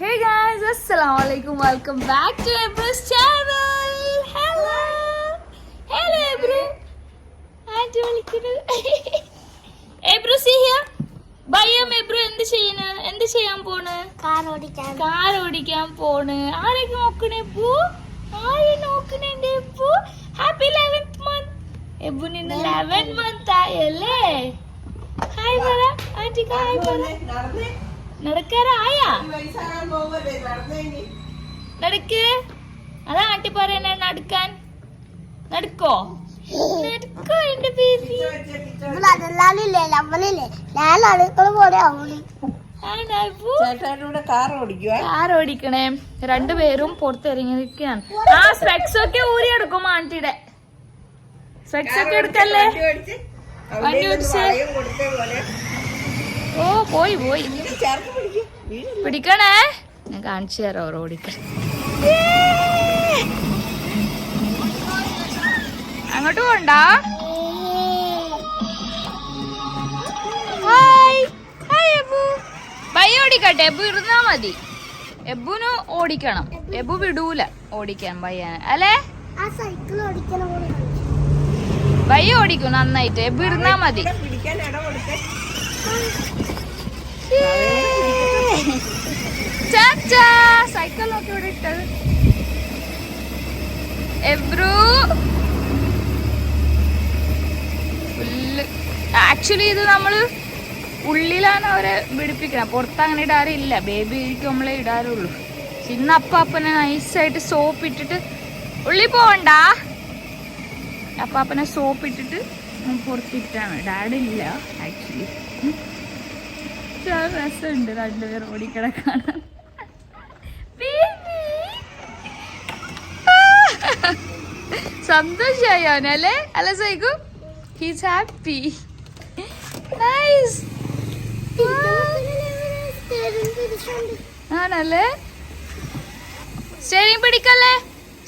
Hey guys, assalamualaikum. Welcome back to Ebru's channel. Hello. Hello Ebru. Aunty വിളിക്കുന്നു. Ebru see here. ബയ്യം Ebru എന്ത് ചെയ്യാൻ പോണ്? Car ഓടിക്കാൻ പോണ്. ആരൊക്കെ നോക്കണേ എബു? ആരെ നോക്കണേണ്ട് എബു? Happy 11th month. എബുന് ഇന്ന് 11th month ആയല്ലേ? ഹായ് പറ. ആന്റിക്ക് ഹായ് പറ. നടക്കാറായാ നടക്ക് അതാ ആട്ടി പറയണേ നടക്കാൻ നടക്കോ നടക്കോ എന്റെ ബേബി കാർ ഓടിക്കണേ രണ്ടുപേരും പുറത്തിറങ്ങിയിരിക്കുകയാണ് ആ സ്പെക്സ് ഒക്കെ ഊരി എടുക്കും ആന്റിയുടെ സ്പെക്സ് ഒക്കെ എടുക്കല്ലേ വണ്ടി ഓടിച്ചേ ഓ പോയി പിടിക്കണേ ഞാൻ കാണിച്ചു തരാം ഓടിക്കണ അങ്ങോട്ട് പോണ്ട ബൈ ഓടിക്കട്ടെ എബു ഇരുന്നാ മതി എബുന് ഓടിക്കണം എബു വിടൂല ഓടിക്കാൻ ബയ്യാന് അല്ലേ ബൈ ഓടിക്കും നന്നായിട്ട് എബു ഇരുന്നാ മതി സൈക്കിൾ നോക്കി ഇവിടെ ഇട്ടത് എബ്രു ഫുള്ള് ആക്ച്വലി ഇത് നമ്മള് ഉള്ളിലാണ് അവരെ പിടിപ്പിക്കണം പുറത്ത് അങ്ങനെ ഇടാറില്ല ബേബി നമ്മളെ ഇടാറുള്ളൂ ഇന്ന് അപ്പാപ്പനെ നൈസായിട്ട് സോപ്പ് ഇട്ടിട്ട് ഉള്ളി പോവണ്ട അപ്പാപ്പനെ സോപ്പ് ഇട്ടിട്ട് പുറത്തിട്ടാണ് ഡാഡി ഇല്ല ആക്ച്വലി രസമുണ്ട് രണ്ടുപേർ ഓടിക്കിടക്കാണ് സന്തോഷായി അവനല്ലേ അല്ല സൈഗു ഹീസ് ഹാപ്പി ആണല്ലേ സ്റ്റീയറിംഗ് പിടിക്കല്ലേ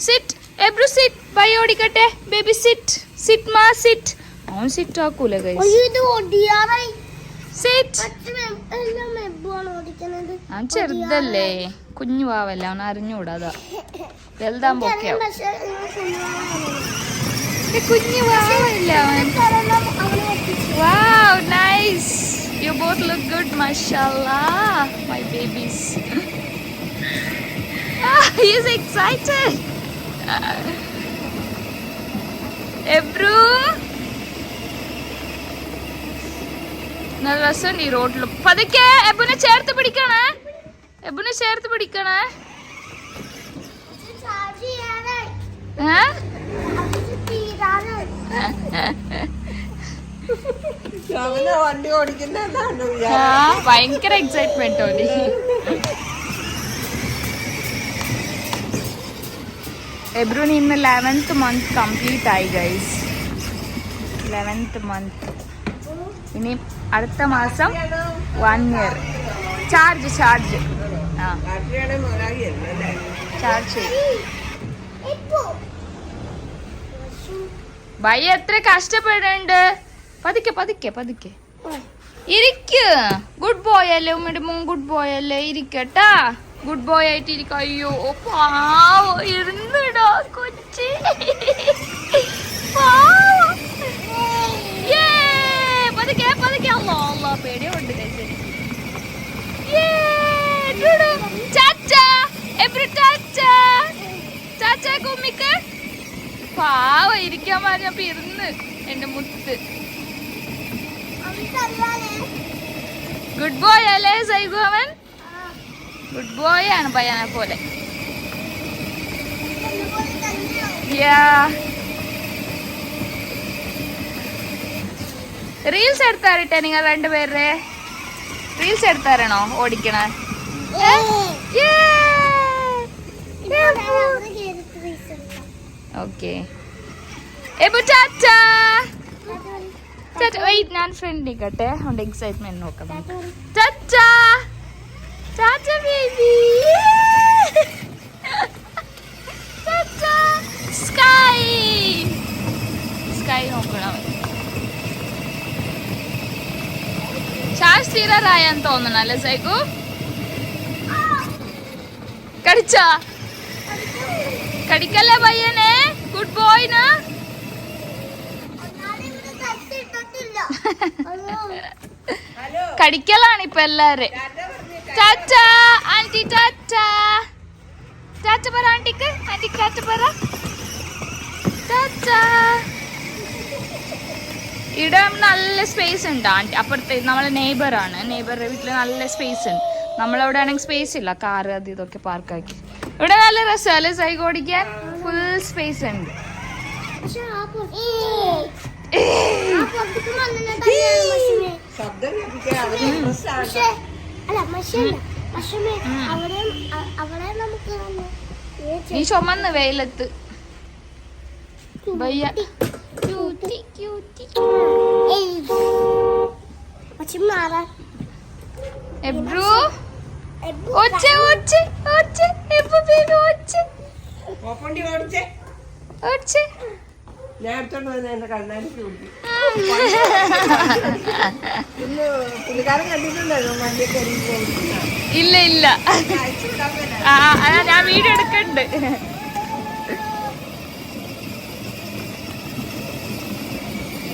സിറ്റ് എബ്രു സിറ്റ് ബൈ ഓടിക്കട്ടെ ബേബി സിറ്റ് സിറ്റ് മാ സിറ്റ് അവൻ സിറ്റ് ആക്കൂല അവൻ ചെറുതല്ലേ കുഞ്ഞു പാവല്ലേ അവൻ അറിഞ്ഞൂടാ അതാ വലുതാകുമ്പോ ഒക്കെ കുഞ്ഞു പാവല്ല അവൻ wow nice you both look good mashallah my babies he is excited Ebru നല്ല രസമുണ്ട് ഈ റോഡിൽ പതുക്കെ എബുനെ ചേർത്ത് പിടിക്കണേ ഭയങ്കര എക്സൈറ്റ്മെന്റ് തോന്നി എബ്രുന് ഇന്ന് 11th month കംപ്ലീറ്റ് ആയി ഗൈസ് 11th month ഇനി അടുത്ത മാസം 1 year ചാർജ് ചാർജ് ബൈ എത്ര കഷ്ടപ്പെടുന്നുണ്ട് പതുക്കെ ഇരിക്ക് ഗുഡ് ബോയ് അല്ലേ ഉമ്മയുടെ മോൻ ഗുഡ് ബോയ് അല്ലേ ഇരിക്കട്ടാ ഗുഡ് ബോയ് ആയിട്ട് ഇരിക്ക അയ്യോ പാവോ ഇരുന്നിടോ കൊച്ചി പതുക്കെ അല്ലോ പേടിയുണ്ട് പാവ ഇരിക്കാൻ പറഞ്ഞപ്പോ ഇരുന്ന് എന്റെ മുത്ത് ഗുഡ് ബോയ് അല്ലേ സൈഗു അവൻ ഗുഡ് ബോയ് ആണ് പയ്യനെ പോലെ റീൽസ് എടുത്താറിട്ടെ നിങ്ങൾ രണ്ടുപേരുടെ റീൽസ് എടുത്താരണോ ഓടിക്കണേ ഓക്കെ വെയിറ്റ് ഞാൻ ഫ്രണ്ട് നിൽക്കട്ടെ അവൻ്റെ എക്സൈറ്റ്മെന്റ് നോക്കാം സ്കൈ നോക്കണം ചാർജ് തീരാറായെന്ന് തോന്നണല്ലേ സൈക്കു കടിച്ചാ? കടിക്കല്ലേ പയ്യനെ? ഗുഡ് ബോയ്നാ? കടിക്കലാണ് ഇപ്പൊ എല്ലാരും. ടാറ്റ ആന്റി, ടാറ്റ. ടാറ്റ പറ ആന്റിക്ക്. ആന്റിക്ക് ടാറ്റ പറ. ടാറ്റ. ഇവിടെ നല്ല സ്പേസ് ഉണ്ട്. ആന്റി അപ്പുറത്തെ നമ്മളെ നെയ്ബറാണ്. നെയ്ബറുടെ വീട്ടിൽ നല്ല സ്പേസ് ഉണ്ട്. നമ്മളവിടെ ആണെങ്കിൽ സ്പേസ് ഇല്ല. കാറ് അത് ഇതൊക്കെ പാർക്കാക്കി. ഇവിടെ നല്ല രസമല്ലേ സൈക്കിൾ ഓടിക്കാൻ? ഫുൾ സ്പേസ് ഉണ്ട്. നീ ചുമന്ന് വെയിലത്ത് ഭയ്യ. എബ്രു ഒച്ച ഒച്ച ഒച്ച എബ്രു ബേബി ഒച്ച ഓപ്പണ്ടി ഓടിച്ചേ. ഒച്ച ഞാൻ എടുത്തോണ്ട് വന്ന എന്റെ കണ്ണാടിക്ക് കൂട്ടി. ഇന്ന് പുള്ളിക്കാരൻ കണ്ടിട്ടുണ്ടായിരുന്നു വണ്ടി കയറി. ഇല്ല ഇല്ല, ഞാൻ വീഡിയോ എടുക്കണ്ട്.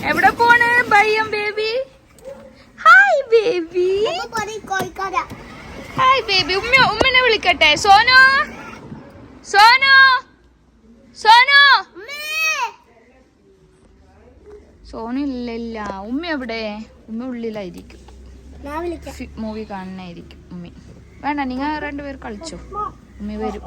എവിടെ പോണ് ബയ്യം baby? Hi baby. Hi baby. ഉമ്മനെ വിളിക്കട്ടെ. സോനു സോനു സോനു. സോനു ഇല്ല. ഉമ്മ എവിടെ? ഉമ്മ ഉള്ളിലായിരിക്കും, മൂവി കാണാനായിരിക്കും ഉമ്മി. വേണ്ട, നിങ്ങൾ രണ്ടുപേർ കളിച്ചോ, ഉമ്മി വരും.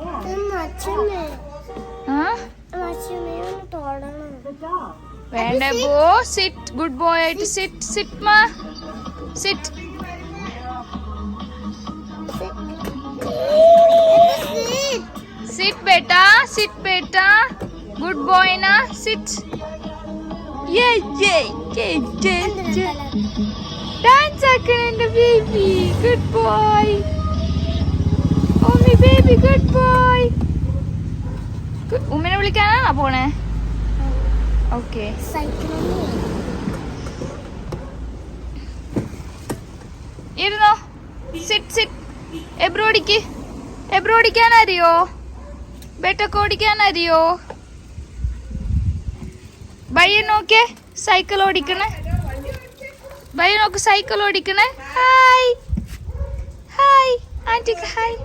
വേണ്ട ബോ. സിറ്റ്, ഗുഡ് ബോയ് ആയിട്ട് സിറ്റ്. സിറ്റ് മാ, സിറ്റ്. സിറ്റ് ബേട്ടാ, സിറ്റ് ബേട്ടാ. ഗുഡ് ബോയ് ना, സിറ്റ്. ഡാൻസ് ആക്കണം എന്റെ ബേബി. Good boy. ഉമ്മി ബേബി ഗുഡ് ബോയ്. ഉമ്മിനെ വിളിക്കാനാണോ പോണേ? ഓക്കെ. ഇരുന്നോ. Sit sit. എബ്രു ഓടിക്ക്. എബ്രു ഓടിക്കാൻ അറിയോ? ബെട്ടൊക്കെ ഓടിക്കാൻ അറിയോ? ബയ്യ നോക്കേ സൈക്കിൾ ഓടിക്കണേ. ബയ്യ നോക്ക് സൈക്കിൾ ഓടിക്കണേ. ഹായ് ഹായ് ആന്റിക്ക് ഹായ്.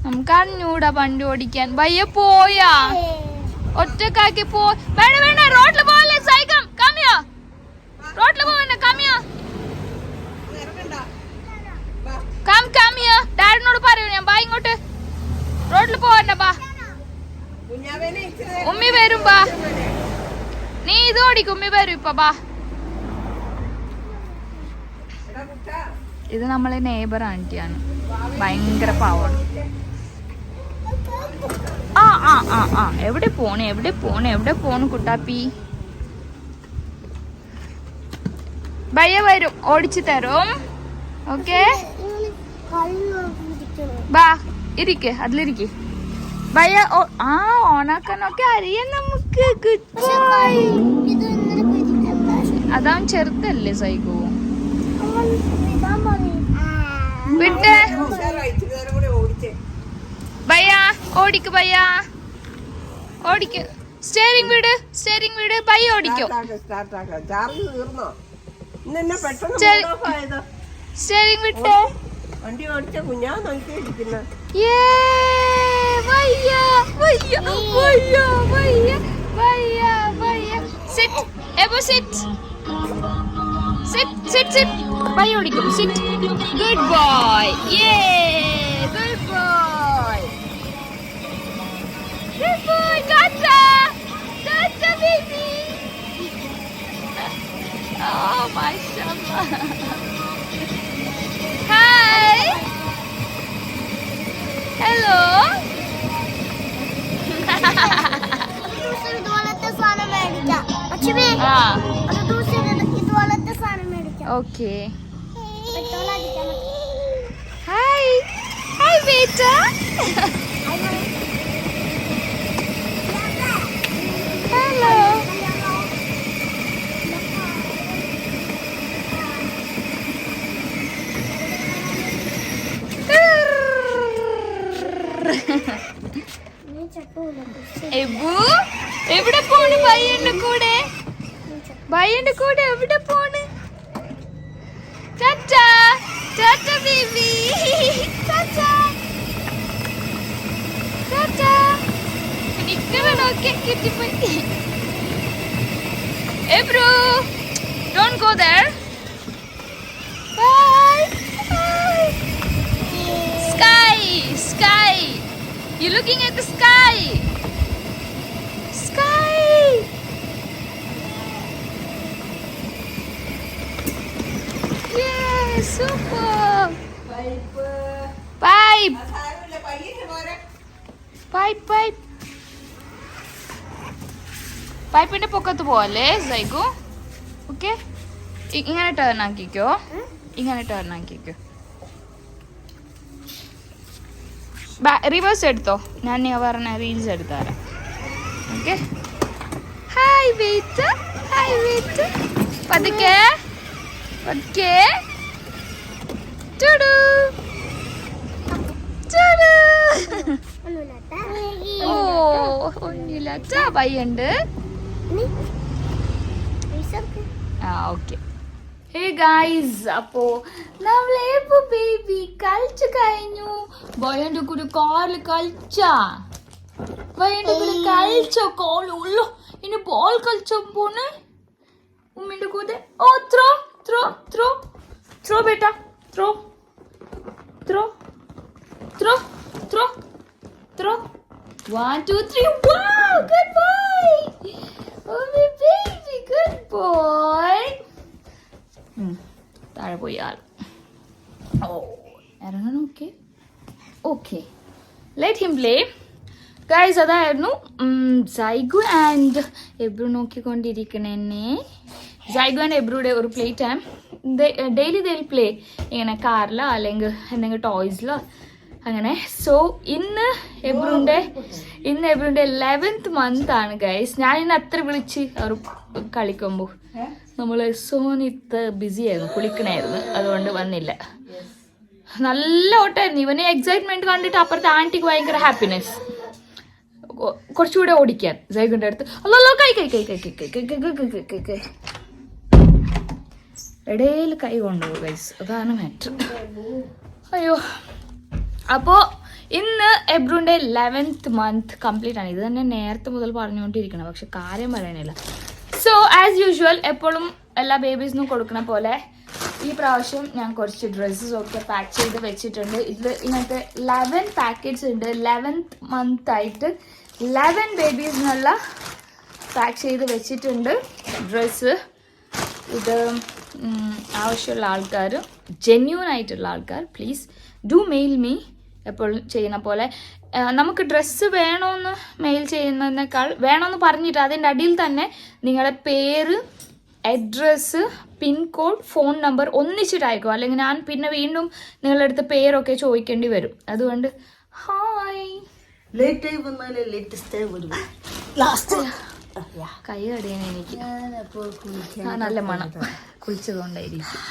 നമുക്ക് അറിഞ്ഞൂടാ വണ്ടി ഓടിക്കാൻ. ബയ്യ പോയാ? ഒറ്റക്കാക്കി പോ. വേണ്ട വേണ്ട, റോഡിൽ പോവല്ലേ. സൈക്കിൾ കമ്മിയോ, റോഡിൽ പോവണ്ട. കമ്മിയോ കമ്മിയോ. ഡാഡിനോട് പറയൂ ഞാൻ. ബാ ഇങ്ങോട്ട്. റോഡിൽ പോവണ്ട. ബാ ഉമ്മി വരും. ബാ നീ ഇത് ഓടിക്കും. ഉമ്മി വരും ഇപ്പൊ. ബാ. ഇത് നമ്മളെ നെയ്ബർ ആന്റിയാണ്. ഭയങ്കര പാവാണ്. ആ ആ ആ ആ എവിടെ പോണ്, എവിടെ പോണ്, എവിടെ പോണ് കുട്ടാപ്പി? ഭയ്യ വരും, ഓടിച്ചു തരും. ഓക്കെ ബാ ഇരിക്ക്, അതിലിരിക്ക്. ഭയ്യ ആ ഓണാക്കാനൊക്കെ അറിയാം നമുക്ക്. Good boy. അതാവും ചെറുതല്ലേ സൈക്കോ. വിട്ടേ ഭയ്യ. ഓടിക്ക് ഭയ്യ, ഓടിക്ക്. സ്റ്റിയറിംഗ് വിട്, സ്റ്റിയറിംഗ് വിട്. ഭയ്യ ഓടിക്കോ. സ്റ്റിയറിംഗ് വിട്ടേ. വണ്ടി ഓടിച്ച കുഞ്ഞാ നോക്കിയിരിക്കുന്ന. സിറ്റ് എബോ, സിറ്റ് സിറ്റ് സിറ്റ് സിറ്റ്. ഭയ്യ ഓടിക്കും. Sit. Good boy. Good boy. Good boy, Tata! Tata, baby! Oh, mashallah. Hi! Hello! Okay. Hi! Hi, beta! Hello. Order. എബു എവിടെ പോണ്? ബയ്യന്റെ കൂടെ എവിടെ പോണ്? Tata tata baby, tata tata. നിക്കറ നോക്കി കിട്ടിപ്പോയി. Ebru don't go there. Bye. Bye. Sky. You looking at the sky? Yeah, super. Pipe. പൈപ്പിന്റെ പൊക്കത്ത് പോവല്ലേ സൈഗു? ഓക്കെ, ഇങ്ങനെ ടേൺ ആക്കിക്കോ. റിവേഴ്സ് എടുത്തോ, ഞാൻ പറഞ്ഞ റീൽസ് എടുത്തു തരാം. ഓക്കെ, ഹായ് വെയിറ്റ് പതുക്കെ ചുടു. ഓ ഒന്നില്ല പയ്യുണ്ട്. ഓക്കെ. ഹേ ഗൈസ്, അപ്പോ നമ്മളേപ്പോ ബേബി കളിച്ചു കഴിഞ്ഞു. ബയ്യന്റെ കൂടെ കാറിൽ കളിച്ചോ? കോളുള്ളൂ. ഇനി ബോൾ കളിച്ചോ പോണ് ഉമ്മിന്റെ കൂടെ. ഓ throw ബേട്ടാ, throw. 1 2 3. Wow, good boy. Oh my baby, good boy. താഴെ പോയി ആൾ. ഓ ഇറങ്ങണം. Okay let him play. Guys, അതായിരുന്നു സൈഗു ആൻഡ് എബ്രു നോക്കിക്കൊണ്ടിരിക്കണേ. സൈഗു ആൻഡ് എബ്രുയുടെ ഒരു പ്ലേ ടൈം. ഡെയിലി ദേ പ്ലേ ഇങ്ങനെ കാറിലോ അല്ലെങ്കിൽ എന്തെങ്കിലും ടോയ്സിലോ അങ്ങനെ. സോ ഇന്ന് എബ്രുവിൻ്റെ 11th month ആണ് ഗൈസ്. ഞാൻ ഇന്ന് അത്ര വിളിച്ച് അവർ കളിക്കുമ്പോൾ നമ്മൾ സോനിത്ത് ബിസി ആയിരുന്നു, കുളിക്കണായിരുന്നു, അതുകൊണ്ട് വന്നില്ല. നല്ല ഓട്ടമായിരുന്നു. ഇവന് എക്സൈറ്റ്മെന്റ് കണ്ടിട്ട് അപ്പുറത്തെ ആൻറ്റിക്ക് ഭയങ്കര ഹാപ്പിനെസ്. കുറച്ചുകൂടെ ഓടിക്കാൻ സൈഗുന്റെ അടുത്ത്. അല്ലോ കൈ ഇടയിൽ കൈ കൊണ്ടുപോകും ഗൈസ്, അതാണ് മാറ്റർ. അയ്യോ. അപ്പോൾ ഇന്ന് എബ്രുവിൻ്റെ 11th month കംപ്ലീറ്റ് ആണ്. ഇത് തന്നെ നേരത്തെ മുതൽ പറഞ്ഞുകൊണ്ടിരിക്കണം, പക്ഷെ കാര്യം പറയണില്ല. സോ ആസ് യൂഷ്വൽ എപ്പോഴും എല്ലാ ബേബീസിനും കൊടുക്കണ പോലെ ഈ പ്രാവശ്യം ഞാൻ കുറച്ച് ഡ്രസ്സസ് ഒക്കെ പാക്ക് ചെയ്ത് വെച്ചിട്ടുണ്ട്. ഇത് ഇങ്ങനത്തെ 11 പാക്കറ്റ്സ് ഉണ്ട്. 11th month ആയിട്ട് 11 ബേബീസിനുള്ള പാക്ക് ചെയ്ത് വെച്ചിട്ടുണ്ട് ഡ്രസ്സ്. ഇത് ആവശ്യമുള്ള ആൾക്കാർ, ജെന്യൂൻ ആയിട്ടുള്ള ആൾക്കാർ, പ്ലീസ് ഡു മെയിൽ മീ. എപ്പോഴും ചെയ്യുന്ന പോലെ നമുക്ക് ഡ്രസ്സ് വേണമെന്ന് മെയിൽ ചെയ്യുന്നതിനേക്കാൾ വേണമെന്ന് പറഞ്ഞിട്ട് അതിൻ്റെ അടിയിൽ തന്നെ നിങ്ങളുടെ പേര്, അഡ്രസ്സ്, പിൻകോഡ്, ഫോൺ നമ്പർ ഒന്നിച്ചിട്ടായിരിക്കും. അല്ലെങ്കിൽ ഞാൻ പിന്നെ വീണ്ടും നിങ്ങളുടെ അടുത്ത് പേരൊക്കെ ചോദിക്കേണ്ടി വരും. അതുകൊണ്ട് ഹായ് കൈ കടിയാണ് എനിക്ക്. നല്ല മണം കുളിച്ചതുകൊണ്ടായിരിക്കും.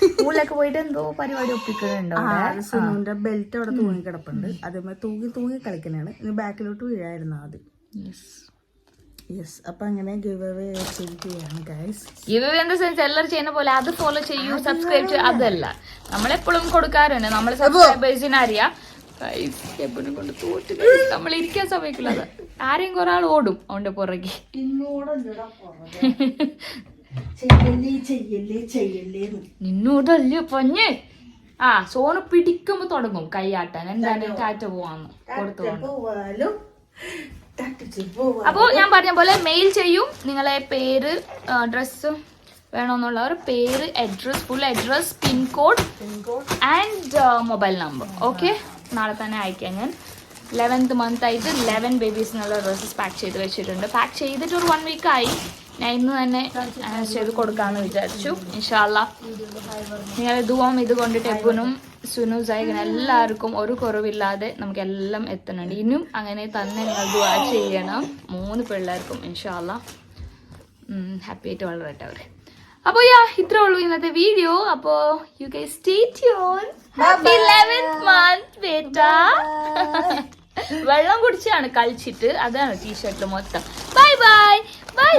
സ്കൂളിലൊക്കെ പോയിട്ട് എന്തോ പരിപാടി ഒപ്പിക്കുന്നുണ്ടോ? ബെൽറ്റ് അവിടെ തൂങ്ങി കിടപ്പുണ്ട്, അതേപോലെ തൂങ്ങി കളിക്കണാണ്. ഇനി ബാക്കിലോട്ട് വീഴായിരുന്നു ആദ്യം. യെസ്, അപ്പൊ അങ്ങനെ ഗിവ് അവേ ചെയ്യാണ് ഗൈസ്. ഗിവ് അവേ എന്താ സെൻസ് എല്ലാവരും ചെയ്യുന്ന പോലെ അത് ഫോളോ ചെയ്യൂ, സബ്സ്ക്രൈബ് ചെയ്യൂ. അതല്ല, നമ്മളെപ്പോഴും കൊടുക്കാറുണ്ട്. നമ്മൾ സബ്സ്ക്രൈബേഴ്സിന് അറിയാം. എബിനെ കൊണ്ട് തോറ്റ് നമ്മൾ ഇരിക്കാൻ സമയക്കില്ല. അത് ആരെയും കുറെ ആൾ ഓടും അവന്റെ പുറകെ. നിന്നോടല്ലേ പഞ്ഞ്. സോണ് പിടിക്കുമ്പോ തുടങ്ങും കൈയാട്ടാൻ. എന്താണ് ടാറ്റ പോവാന്ന് കൊടുത്തു. അപ്പോ ഞാൻ പറഞ്ഞ പോലെ മെയിൽ ചെയ്യും. നിങ്ങളെ പേര്, ഡ്രസ്സ് വേണമെന്നുള്ളവർ പേര്, address, full address, pincode and mobile number. Okay, നാളെ തന്നെ അയക്കാം. ഞാൻ 11th month ആയിട്ട് 11 ബേബീസിനുള്ള ഡ്രസ്സസ് പാക്ക് ചെയ്ത് വെച്ചിട്ടുണ്ട്. പാക്ക് ചെയ്തിട്ട് ഒരു 1 week ആയി. ഞാൻ ഇന്ന് തന്നെ ചെയ്ത് കൊടുക്കാമെന്ന് വിചാരിച്ചു. ഇൻഷാ അല്ലാ നിങ്ങളെ ദുആം ഇത് കൊണ്ടിട്ട് എബുനും സുനു സൈഗൻ എല്ലാവർക്കും ഒരു കുറവില്ലാതെ നമുക്കെല്ലാം എത്തുന്നുണ്ട്. ഇനിയും അങ്ങനെ തന്നെ നിങ്ങൾ ദുആ ചെയ്യണം 3 പിള്ളേർക്കും. ഇൻഷാ അല്ലാ ഹാപ്പി ആയിട്ട് വളരട്ടെ അവർ. അപ്പൊ ഇത്രേ ഉള്ളൂ ഇന്നത്തെ വീഡിയോ. അപ്പൊ you guys stay tune. Happy 11th month ബേട്ടാ. വെള്ളം കുടിച്ചാണ് കളിച്ചിട്ട്, അതാണ് ടീഷർട്ടിൽ മൊത്തം. Bye bye bye